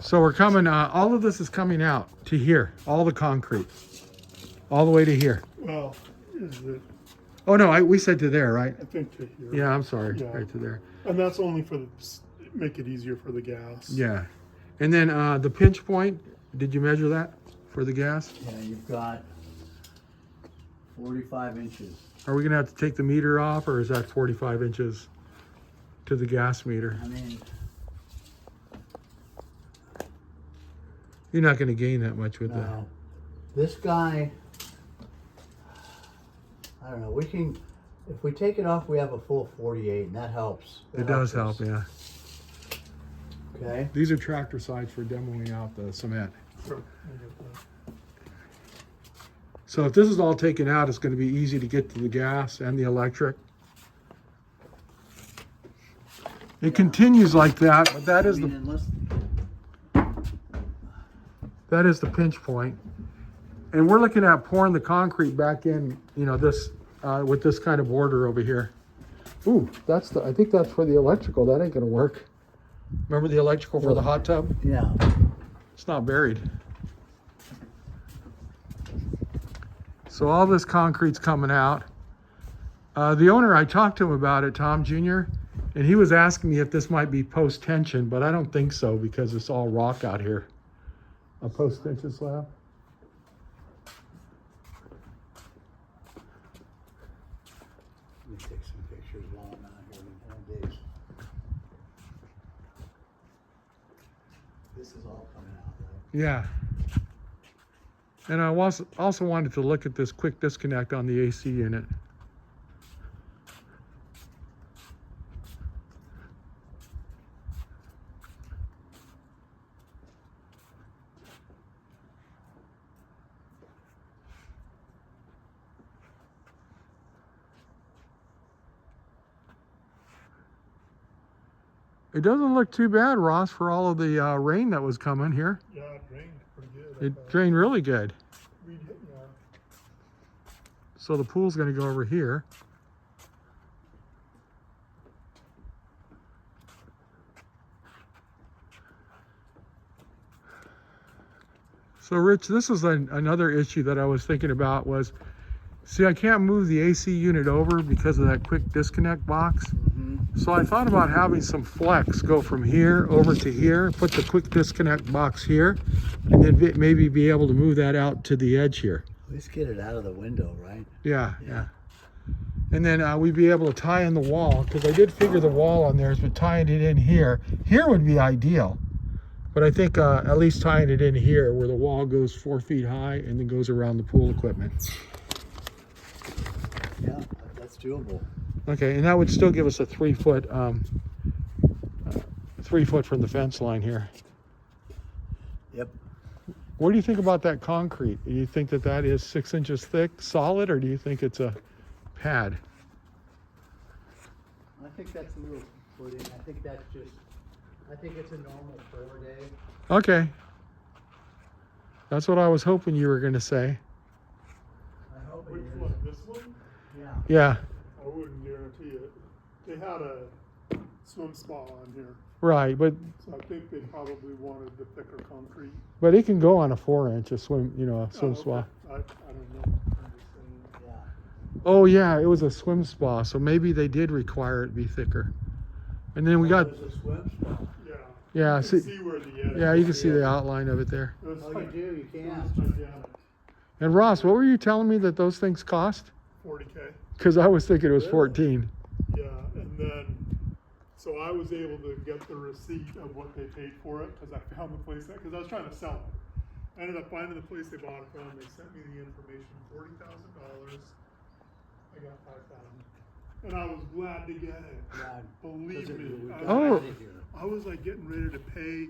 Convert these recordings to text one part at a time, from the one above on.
So we're coming, all of this is coming out to here, all the concrete, all the way to here. Well, is it? Oh no, we said to there, right? I think to here. Yeah, I'm sorry, Yeah. right to there. And that's only for the, make it easier for the gas. Yeah. And then the pinch point, did you measure that for the gas? Yeah, you've got 45 inches. Are we gonna have to take the meter off, or is that 45 inches to the gas meter? I mean, You're not gonna gain that much with no. This guy, I don't know, we can, if we take it off, we have a full 48, and that helps. that. It does help, yeah. Okay. These are tractor sides for demoing out the cement. Sure. So if this is all taken out, it's gonna be easy to get to the gas and the electric. It continues like that, but that is that is the pinch point. And we're looking at pouring the concrete back in, you know, this with this kind of border over here. Ooh, I think that's for the electrical. That ain't gonna work. Remember the electrical for the hot tub? Yeah. It's not buried. So all this concrete's coming out. The owner, I talked to him about it, Tom Jr., and he was asking me if this might be post-tension, but I don't think so because it's all rock out here. A post-tension slab. Let me take some pictures while I'm out here in 10 days. This is all coming out, right? Yeah. And I also wanted to look at this quick disconnect on the AC unit. It doesn't look too bad, Ross, for all of the rain that was coming here. Yeah, it drained pretty good. It drained really good. Yeah. So the pool's gonna go over here. So Rich, this was another issue that I was thinking about was, see, I can't move the AC unit over because of that quick disconnect box. So I thought about having some flex go from here over to here, put the quick disconnect box here, and then maybe be able to move that out to the edge here. At least get it out of the window, right? Yeah. And then we'd be able to tie in the wall, because I did figure the wall on there is, but tying it in here would be ideal. But I think at least tying it in here where the wall goes 4 feet high and then goes around the pool equipment. Yeah, that's doable. Okay, and that would still give us a 3 foot, 3 foot from the fence line here. Yep. What do you think about that concrete? Do you think that that is 6 inches thick, solid, or do you think it's a pad? I think that's a little footing. I think it's a normal 4-day. Okay. That's what I was hoping you were going to say. I hope it Which is. one? This one? Yeah. Yeah, I wouldn't guarantee it. They had a swim spa on here, right, but so I think they probably wanted the thicker concrete. it can go on a 4-inch, a swim, you know, a swim Oh, okay. spa. I don't know. I'm just saying. Yeah. Oh yeah, it was a swim spa, so maybe they did require it to be thicker. And then we got, There's a swim spa. Yeah. yeah, You see, can see where the edge yeah, you is. can see the outline of it there. It was Oh, you like- do? You it can. was gigantic. And Ross, what were you telling me that those things cost? 40K. Because I was thinking it was Really? 14. Yeah, and then, so I was able to get the receipt of what they paid for it, because I found the place, because I was trying to sell it. I ended up finding the place they bought it from, they sent me the information, $40,000, I got 5,000. And I was glad to get it, Yeah. believe Because me. we got Oh. out of here. I was like getting ready to pay,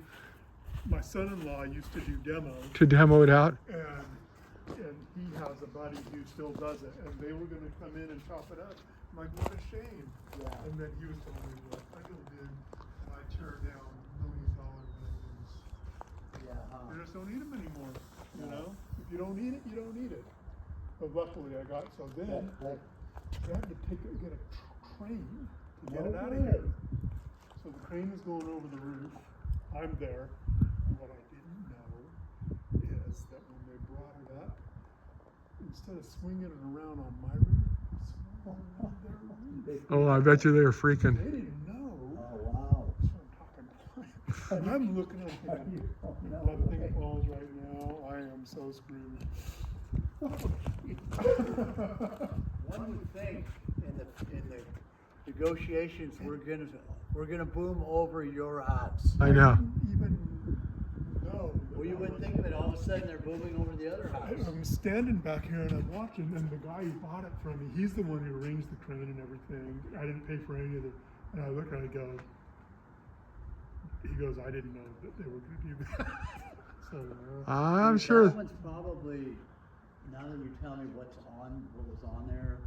my son-in-law used to do demo, To demo it out? and he has a buddy who still does it, and they were gonna come in and chop it up. I'm like, what a shame. Yeah. And then he was telling me, what I go in and I tear down $1 million buildings. Yeah. You just don't need them anymore, you know? If you don't need it, you don't need it. But luckily I got, so then I had to get a crane to get it out of here. So the crane is going over the roof. I'm there. instead of swinging it around on my roof, swung it around their roof. Oh, I bet you they were freaking. They didn't know. Oh, wow. That's what I'm talking about. And I'm looking at him. That thing falls right now. I am so screwed. One would think in the negotiations, we're gonna boom over your house. I know. Even know. Well, you wouldn't think of it, all of a sudden they're booming over the other house. I'm standing back here and I'm watching, and the guy who bought it from me, he's the one who arranged the crane and everything. I didn't pay for any of it. And I look at it and go, he goes, I didn't know that they were going to do that. So, I'm sure. That one's probably, now that you tell me what was on there,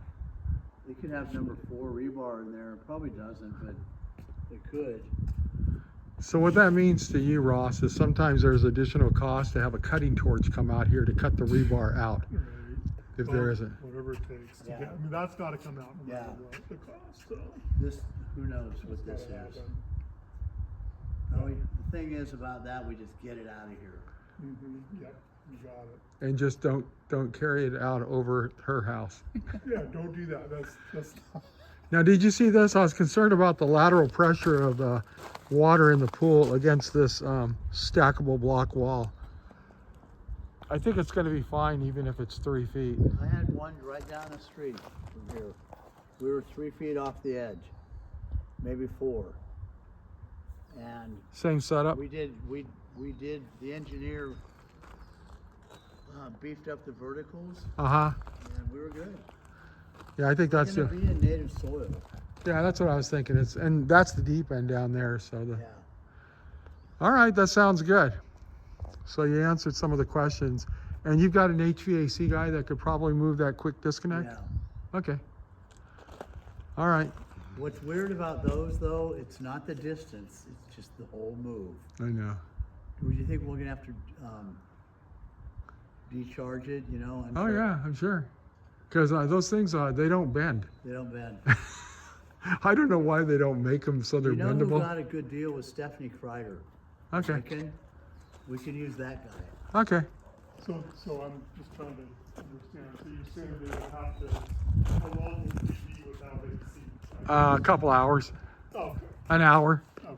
it could have number 4 rebar in there. It probably doesn't, but it could. So what that means to you, Ross, is sometimes there's additional cost to have a cutting torch come out here to cut the rebar out. right. If Well, there isn't. Whatever it takes. To Yeah. get, I mean, that's got to come out no matter Yeah. what the cost. So. This, who knows what this Gotta is. happen. No, the thing is about that, we just get it out of here. Yeah, you got it. And just don't carry it out over her house. Yeah, don't do that. That's not. Now, did you see this? I was concerned about the lateral pressure of the water in the pool against this stackable block wall. I think it's going to be fine even if it's 3 feet. I had one right down the street from here. We were 3 feet off the edge, maybe 4. And Same setup? we did, the engineer beefed up the verticals Uh-huh. and we were good. Yeah, I think that's It's the, gonna be in native soil. yeah, that's what I was thinking. And that's the deep end down there. So the, Yeah. all right, that sounds good. So you answered some of the questions, and you've got an HVAC guy that could probably move that quick disconnect. Yeah. Okay. All right. What's weird about those though, it's not the distance, it's just the whole move. I know. Do you think we're gonna have to decharge it, you know? Oh yeah, I'm sure. Because those things, they don't bend. They don't bend. I don't know why they don't make them so they're You know who bendable. got a good deal with Stephanie Kreider? Okay. We can use that guy. Okay. So I'm just trying to understand. So you're saying they would have to, how long would it be without AC? A couple hours, Okay. an hour. Okay.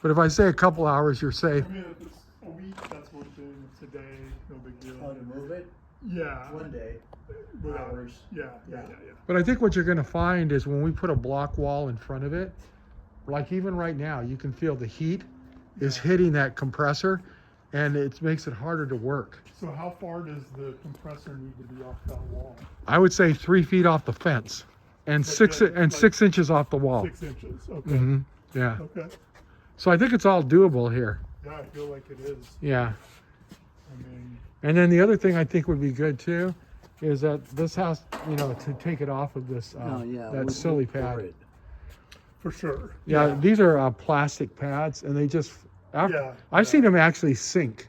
But if I say a couple hours, you're safe. I mean, if it's a week, that's one thing. If it's a day, no big deal. Oh, to move it? Yeah. One day. Without- hours. Yeah. But I think what you're going to find is when we put a block wall in front of it, like even right now, you can feel the heat is hitting that compressor, and it makes it harder to work. So how far does the compressor need to be off that wall? I would say 3 feet off the fence, and Like 6 inches off the wall. 6 inches. Okay. Hmm. Yeah. Okay. So I think it's all doable here. Yeah, I feel like it is. Yeah. I mean, And then the other thing I think would be good too is that this has, you know, to take it off of this Oh, yeah. that we'll silly pour pad. it. for sure. Yeah, these are plastic pads, and they just. Yeah, I've seen them actually sink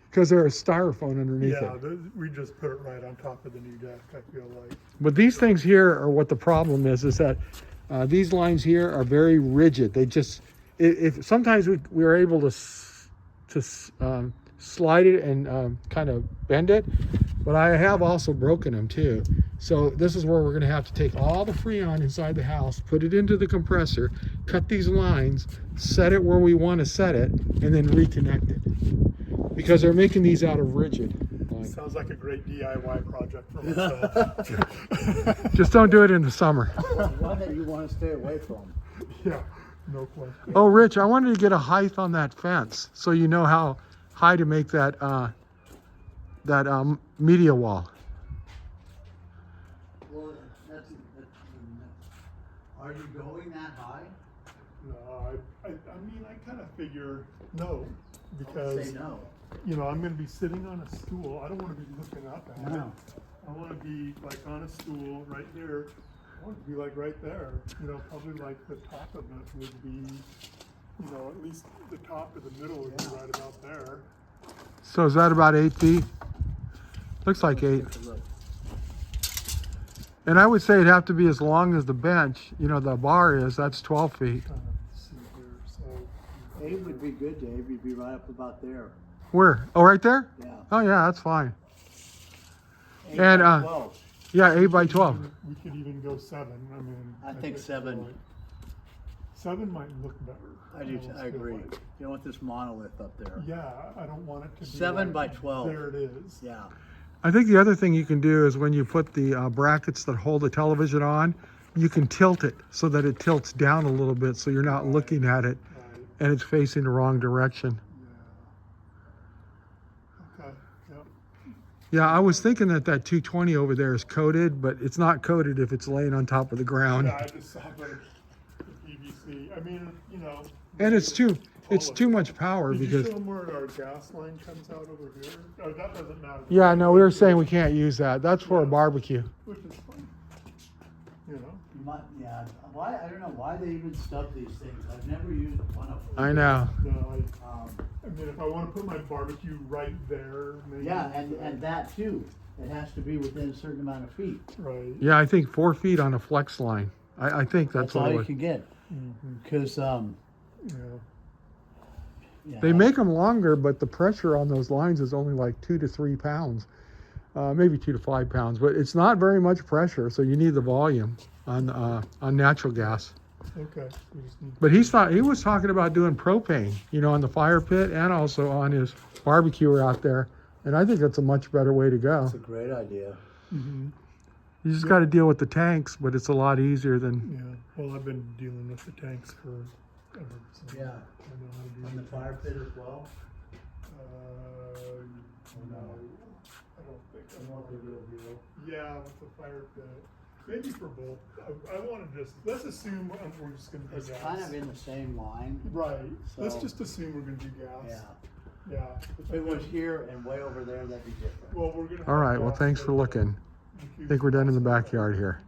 because they're a styrofoam underneath Yeah, it. we just put it right on top of the new deck, I feel like. But these things here are what the problem is that these lines here are very rigid. They just, if sometimes we are able to slide it and kind of bend it, but I have also broken them too. So this is where we're going to have to take all the Freon inside the house, put it into the compressor, cut these lines, set it where we want to set it, and then reconnect it. Because they're making these out of rigid. Sounds like a great DIY project for myself. Just don't do it in the summer. One that you want to stay away from. Yeah, no question. Oh, Rich, I wanted to get a height on that fence so you know how high to make that media wall. Well, are you going that high? No, I mean, I kind of figure no, Say because, no. you know, I'm going to be sitting on a stool. I don't want to be looking up at No. it. I want to be like on a stool right here. I want to be like right there. You know, probably like the top of it would be, you know, at least the top of the middle would be right about there. So is that about 8 feet? Looks like 8. Take a look. And I would say it'd have to be as long as the bench, you know, the bar is. That's 12 feet. Let's see here. So 8 would be good, Dave. You'd be right up about there. Where? Oh, right there? Yeah. Oh, yeah, that's fine. 8 And, by 12. Yeah, 8 by 12. We could even go 7. I mean, I think 7. 7 might look better. I almost feel agree. like. You don't want this monolith up there. Yeah, I don't want it to be 7 like, by 12. There it is. Yeah. I think the other thing you can do is when you put the brackets that hold the television on, you can tilt it so that it tilts down a little bit so you're not Right. looking at it Right. and it's facing the wrong direction. Yeah. Okay. Yep. Yeah, I was thinking that 220 over there is coated, but it's not coated if it's laying on top of the ground. Yeah, I just saw the PVC. I mean, you know. And it's too much power Did you because, show them where our gas line comes out over here? Oh, that doesn't matter. yeah, no, we were saying we can't use that. That's for a barbecue. Which is fine. You know. You might, yeah. Why? I don't know why they even stub these things. I've never used one of them. I know. No, I mean, if I want to put my barbecue right there, maybe. Yeah, and that too. It has to be within a certain amount of feet. Right. Yeah, I think 4 feet on a flex line. I think that's all what it you was. can get. Because Yeah. yeah, They make them longer, but the pressure on those lines is only like 2 to 3 pounds, maybe 2 to 5 pounds. But it's not very much pressure, so you need the volume on natural gas. Okay. We just need But he was talking about doing propane, on the fire pit and also on his barbecuer out there. And I think that's a much better way to go. It's a great idea. You just got to deal with the tanks, but it's a lot easier than. Yeah. Well, I've been dealing with the tanks for ever. So Yeah. I know how to do On the fire pit as well. No, I don't think I I want the real deal. Yeah, with the fire pit. Maybe for both. I want to let's assume we're just going to do It's gas. kind of in the same line. Right. Let's So- just assume we're going to do gas. Yeah. Yeah. If it was here and way over there, that'd be different. Well, we're going to. All right, well, thanks for looking. I think we're done in the backyard here.